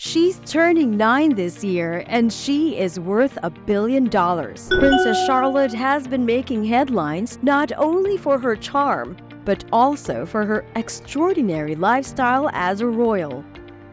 She's turning 9 this year, and she is worth $1 billion. Princess Charlotte has been making headlines not only for her charm, but also for her extraordinary lifestyle as a royal.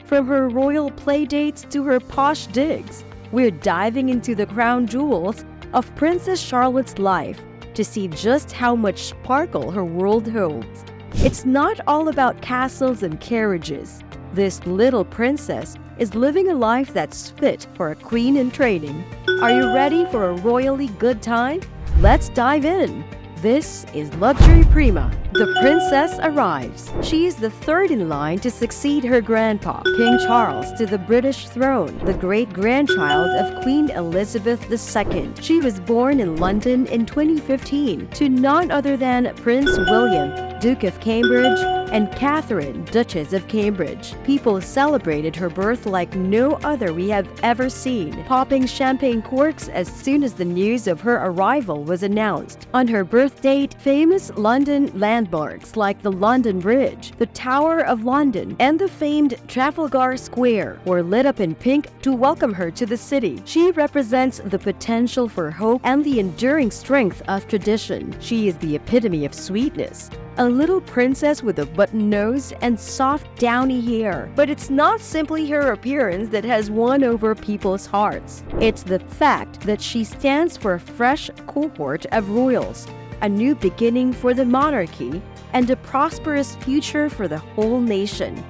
From her royal playdates to her posh digs, we're diving into the crown jewels of Princess Charlotte's life to see just how much sparkle her world holds. It's not all about castles and carriages. This little princess is living a life that's fit for a queen in training. Are you ready for a royally good time? Let's dive in. This is Luxury Prima. The princess arrives. She is the third in line to succeed her grandpa, King Charles, to the British throne, the great-grandchild of Queen Elizabeth II. She was born in London in 2015 to none other than Prince William, Duke of Cambridge, and Catherine, Duchess of Cambridge. People celebrated her birth like no other we have ever seen, popping champagne corks as soon as the news of her arrival was announced. On her birth date, famous London landmarks like the London Bridge, the Tower of London, and the famed Trafalgar Square were lit up in pink to welcome her to the city. She represents the potential for hope and the enduring strength of tradition. She is the epitome of sweetness. A little princess with a button nose and soft downy hair. But it's not simply her appearance that has won over people's hearts. It's the fact that she stands for a fresh cohort of royals, a new beginning for the monarchy, and a prosperous future for the whole nation.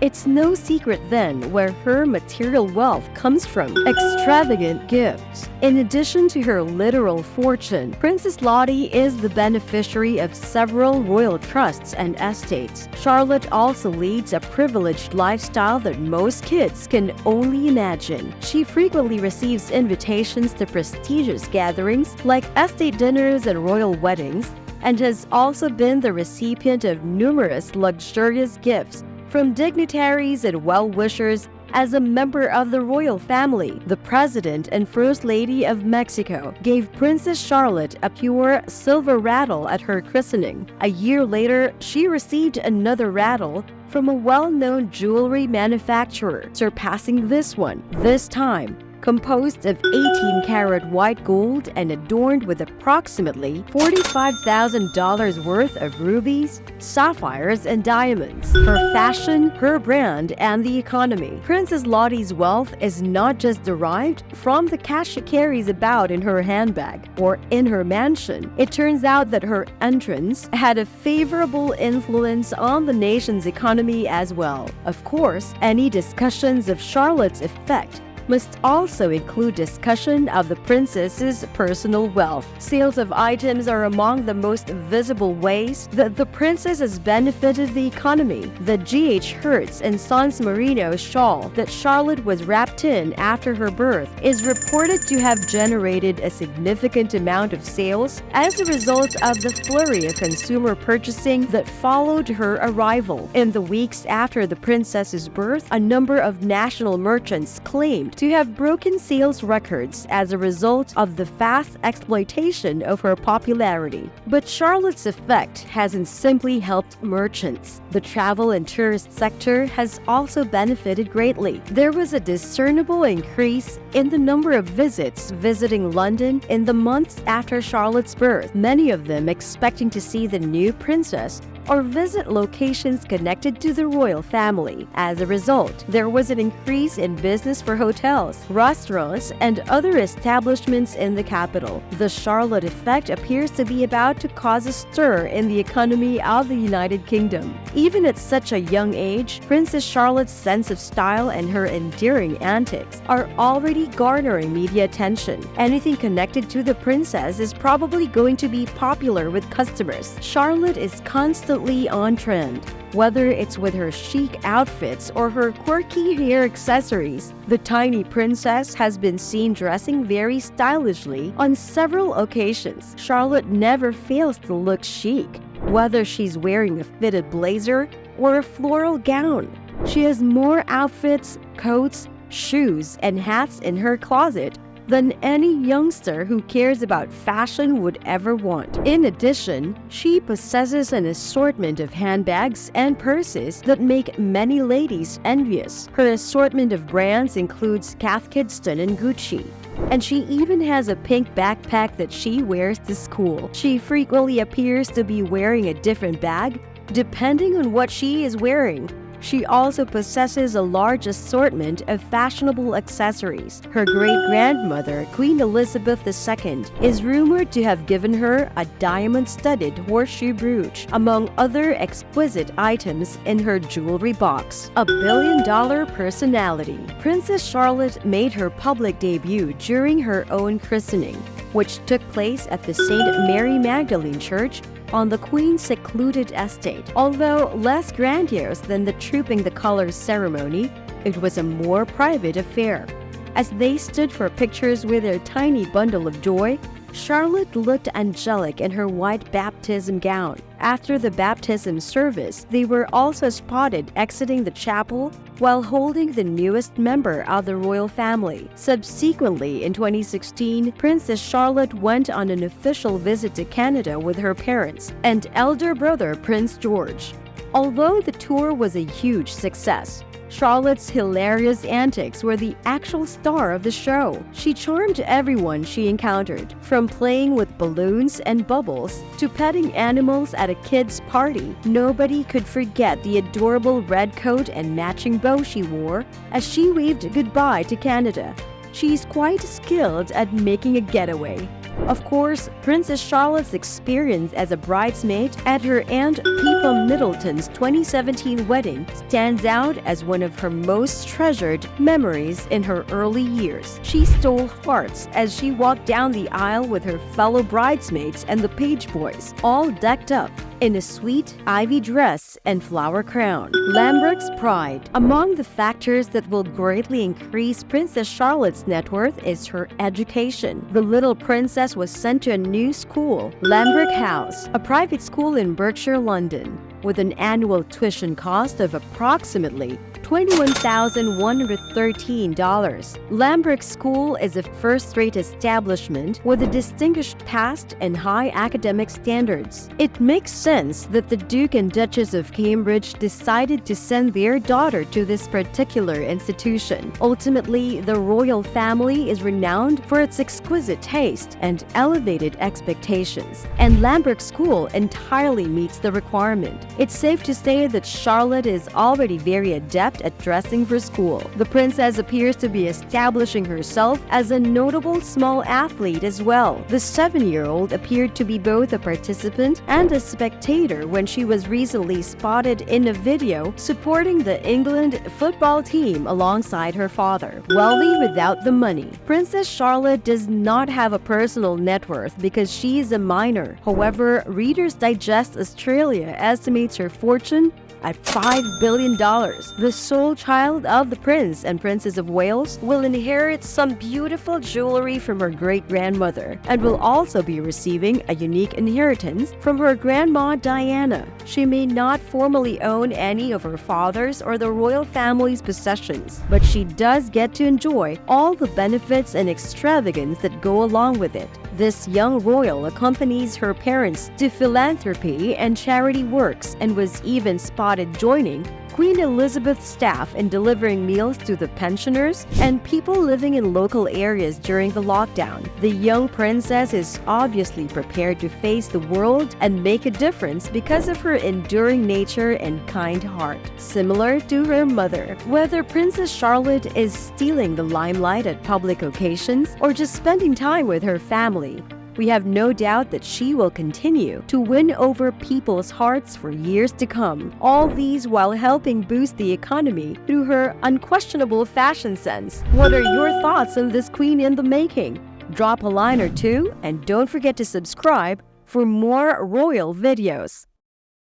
It's no secret then where her material wealth comes from: extravagant gifts. In addition to her literal fortune, Princess Lottie is the beneficiary of several royal trusts and estates. Charlotte also leads a privileged lifestyle that most kids can only imagine. She frequently receives invitations to prestigious gatherings like estate dinners and royal weddings, and has also been the recipient of numerous luxurious gifts from dignitaries and well-wishers. As a member of the royal family, the President and First Lady of Mexico gave Princess Charlotte a pure silver rattle at her christening. A year later, she received another rattle from a well-known jewelry manufacturer, surpassing this one, this time composed of 18-karat white gold and adorned with approximately $45,000 worth of rubies, sapphires, and diamonds. For fashion, her brand, and the economy, Princess Lottie's wealth is not just derived from the cash she carries about in her handbag or in her mansion. It turns out that her entrance had a favorable influence on the nation's economy as well. Of course, any discussions of Charlotte's effect must also include discussion of the princess's personal wealth. Sales of items are among the most visible ways that the princess has benefited the economy. The G.H. Hertz and Sons merino shawl that Charlotte was wrapped in after her birth is reported to have generated a significant amount of sales as a result of the flurry of consumer purchasing that followed her arrival. In the weeks after the princess's birth, a number of national merchants claimed to have broken sales records as a result of the fast exploitation of her popularity. But Charlotte's effect hasn't simply helped merchants. The travel and tourist sector has also benefited greatly. There was a discernible increase in the number of visits visiting London in the months after Charlotte's birth, many of them expecting to see the new princess or visit locations connected to the royal family. As a result, there was an increase in business for hotels, restaurants, and other establishments in the capital. The Charlotte effect appears to be about to cause a stir in the economy of the United Kingdom. Even at such a young age, Princess Charlotte's sense of style and her endearing antics are already garnering media attention. Anything connected to the princess is probably going to be popular with customers. Charlotte is constantly on trend, whether it's with her chic outfits or her quirky hair accessories. The tiny princess has been seen dressing very stylishly on several occasions. Charlotte never fails to look chic, whether she's wearing a fitted blazer or a floral gown. She has more outfits, coats, shoes, and hats in her closet than any youngster who cares about fashion would ever want. In addition, she possesses an assortment of handbags and purses that make many ladies envious. Her assortment of brands includes Cath Kidston and Gucci. And she even has a pink backpack that she wears to school. She frequently appears to be wearing a different bag, depending on what she is wearing. She also possesses a large assortment of fashionable accessories. Her great-grandmother, Queen Elizabeth II, is rumored to have given her a diamond-studded horseshoe brooch, among other exquisite items in her jewelry box. A billion-dollar personality. Princess Charlotte made her public debut during her own christening, which took place at the St. Mary Magdalene Church on the Queen's secluded estate. Although less grandiose than the Trooping the Colors ceremony, it was a more private affair. As they stood for pictures with their tiny bundle of joy, Charlotte looked angelic in her white baptism gown. After the baptism service, they were also spotted exiting the chapel while holding the newest member of the royal family. Subsequently, in 2016, Princess Charlotte went on an official visit to Canada with her parents and elder brother Prince George. Although the tour was a huge success, Charlotte's hilarious antics were the actual star of the show. She charmed everyone she encountered, from playing with balloons and bubbles to petting animals at a kid's party. Nobody could forget the adorable red coat and matching bow she wore as she waved goodbye to Canada. She's quite skilled at making a getaway. Of course, Princess Charlotte's experience as a bridesmaid at her Aunt Pippa Middleton's 2017 wedding stands out as one of her most treasured memories in her early years. She stole hearts as she walked down the aisle with her fellow bridesmaids and the page boys, all decked up in a sweet ivy dress and flower crown. Lambrook's pride. Among the factors that will greatly increase Princess Charlotte's net worth is her education. The little princess was sent to a new school, Lambrook House, a private school in Berkshire, London, with an annual tuition cost of approximately $21,113. Lambrook School is a first-rate establishment with a distinguished past and high academic standards. It makes sense that the Duke and Duchess of Cambridge decided to send their daughter to this particular institution. Ultimately, the royal family is renowned for its exquisite taste and elevated expectations, and Lambrook School entirely meets the requirement. It's safe to say that Charlotte is already very adept at dressing for school. The princess appears to be establishing herself as a notable small athlete as well. The 7-year-old appeared to be both a participant and a spectator when she was recently spotted in a video supporting the England football team alongside her father. Wealthy without the money. Princess Charlotte does not have a personal net worth because she is a minor. However, Reader's Digest Australia estimates her fortune at $5 billion. The sole child of the Prince and Princess of Wales will inherit some beautiful jewelry from her great-grandmother and will also be receiving a unique inheritance from her grandma Diana. She may not formally own any of her father's or the royal family's possessions, but she does get to enjoy all the benefits and extravagance that go along with it. This young royal accompanies her parents to philanthropy and charity works and was even spotted joining Queen Elizabeth's staff in delivering meals to the pensioners and people living in local areas during the lockdown. The young princess is obviously prepared to face the world and make a difference because of her enduring nature and kind heart, similar to her mother. Whether Princess Charlotte is stealing the limelight at public occasions or just spending time with her family, we have no doubt that she will continue to win over people's hearts for years to come. All these while helping boost the economy through her unquestionable fashion sense. What are your thoughts on this queen in the making? Drop a line or two and don't forget to subscribe for more royal videos.